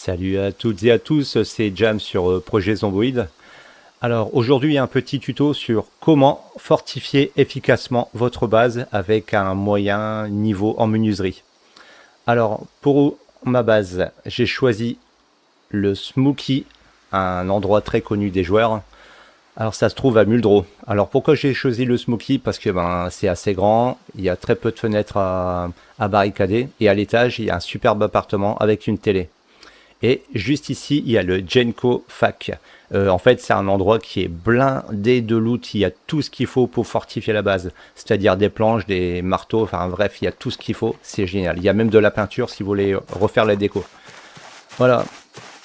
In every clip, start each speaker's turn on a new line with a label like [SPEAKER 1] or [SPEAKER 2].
[SPEAKER 1] Salut à toutes et à tous, c'est Jam sur Projet Zomboid. Alors aujourd'hui un petit tuto sur comment fortifier efficacement votre base avec un moyen niveau en menuiserie. Alors pour ma base, j'ai choisi le Smokey, un endroit très connu des joueurs. Alors ça se trouve à Muldrow. Alors pourquoi j'ai choisi le Smokey? Parce que c'est assez grand, il y a très peu de fenêtres à barricader et à l'étage il y a un superbe appartement avec une télé. Et juste ici, il y a le Genco Fac. En fait, c'est un endroit qui est blindé de loot. Il y a tout ce qu'il faut pour fortifier la base. C'est-à-dire des planches, des marteaux, enfin bref, il y a tout ce qu'il faut. C'est génial. Il y a même de la peinture si vous voulez refaire la déco. Voilà.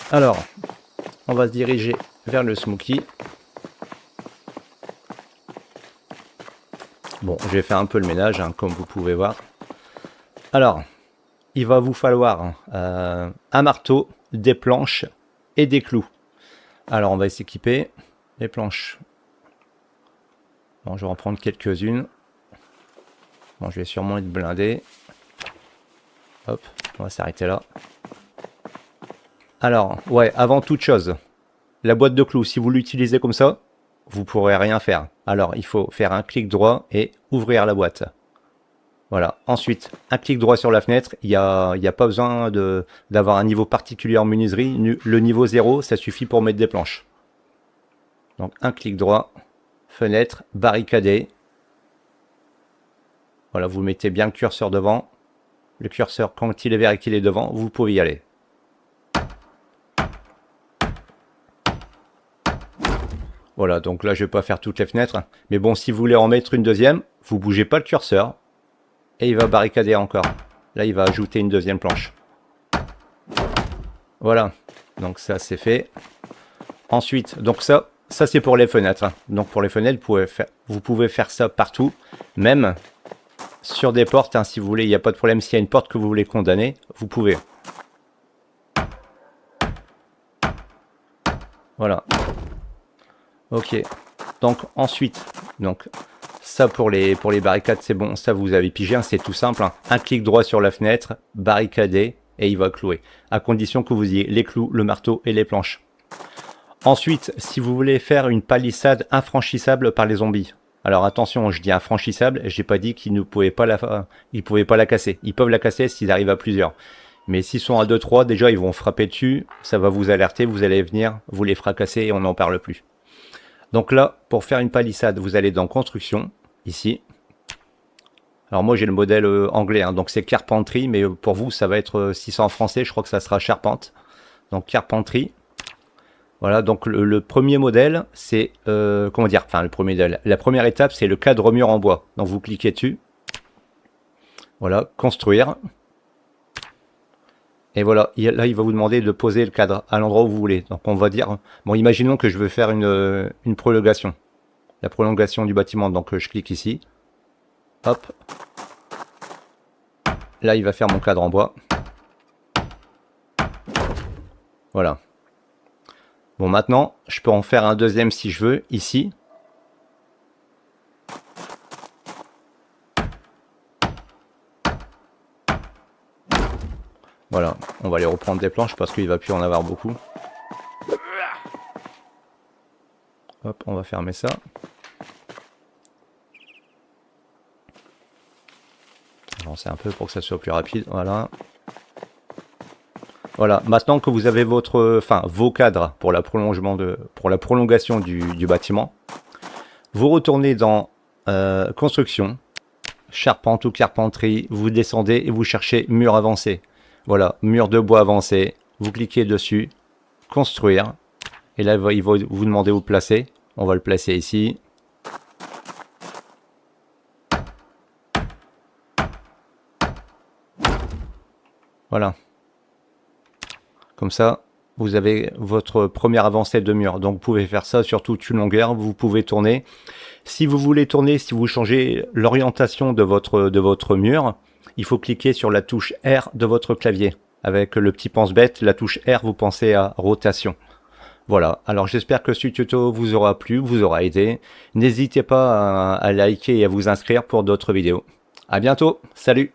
[SPEAKER 1] Alors, on va se diriger vers le Smokey. Bon, j'ai fait un peu le ménage, hein, comme vous pouvez voir. Alors, il va vous falloir un marteau, des planches et des clous. Alors on va s'équiper les planches. Bon, je vais en prendre quelques-unes. Bon, je vais sûrement être blindé. Hop, on va s'arrêter là. Alors, ouais, avant toute chose, la boîte de clous, si vous l'utilisez comme ça, vous pourrez rien faire. Alors, il faut faire un clic droit et ouvrir la boîte. Voilà. Ensuite, un clic droit sur la fenêtre. Il n'y a pas besoin d'avoir un niveau particulier en menuiserie. Le niveau 0, ça suffit pour mettre des planches. Donc, un clic droit, fenêtre, barricadé. Voilà, vous mettez bien le curseur devant. Le curseur, quand il est vert et qu'il est devant, vous pouvez y aller. Voilà, donc là, je ne vais pas faire toutes les fenêtres. Mais bon, si vous voulez en mettre une deuxième, vous bougez pas le curseur. Et il va barricader encore. Là, il va ajouter une deuxième planche. Voilà. Donc ça, c'est fait. Ensuite, donc ça c'est pour les fenêtres. Donc pour les fenêtres, vous pouvez faire ça partout. Même sur des portes, hein, si vous voulez. Il n'y a pas de problème. S'il y a une porte que vous voulez condamner, vous pouvez. Voilà. Ok. Donc ensuite, ça pour les barricades, c'est bon, ça vous avez pigé, hein, c'est tout simple. Hein. Un clic droit sur la fenêtre, barricader, et il va clouer. À condition que vous ayez les clous, le marteau et les planches. Ensuite, si vous voulez faire une palissade infranchissable par les zombies. Alors attention, je dis infranchissable, j'ai pas dit qu'ils ne pouvaient pas la casser. Ils peuvent la casser s'ils arrivent à plusieurs. Mais s'ils sont à 2-3, déjà ils vont frapper dessus, ça va vous alerter, vous allez venir, vous les fracasser et on n'en parle plus. Donc là, pour faire une palissade, vous allez dans construction, ici. Alors moi j'ai le modèle anglais, hein, donc c'est carpentry, mais pour vous ça va être, si c'est en français, je crois que ça sera charpente. Donc carpentry. Voilà, donc le premier modèle, c'est, comment dire, enfin le premier modèle, la première étape, c'est le cadre mur en bois. Donc vous cliquez dessus. Voilà, construire. Et voilà, là il va vous demander de poser le cadre à l'endroit où vous voulez. Donc on va dire, bon imaginons que je veux faire une prolongation. La prolongation du bâtiment, donc je clique ici. Hop. Là il va faire mon cadre en bois. Voilà. Bon maintenant, je peux en faire un deuxième si je veux, ici. Voilà, on va aller reprendre des planches parce qu'il va plus en avoir beaucoup. Hop, on va fermer ça. Avancer un peu pour que ça soit plus rapide, voilà. Voilà, maintenant que vous avez vos cadres pour la prolongation du bâtiment, vous retournez dans construction, charpente ou carpenterie, vous descendez et vous cherchez mur avancé. Voilà, mur de bois avancé, vous cliquez dessus, construire, et là il va vous demander où le placer. On va le placer ici. Voilà. Comme ça, vous avez votre première avancée de mur. Donc vous pouvez faire ça sur toute une longueur, vous pouvez tourner. Si vous voulez tourner, si vous changez l'orientation de votre mur, il faut cliquer sur la touche R de votre clavier. Avec le petit pense-bête, la touche R, vous pensez à rotation. Voilà, alors j'espère que ce tuto vous aura plu, vous aura aidé. N'hésitez pas à liker et à vous inscrire pour d'autres vidéos. À bientôt, salut!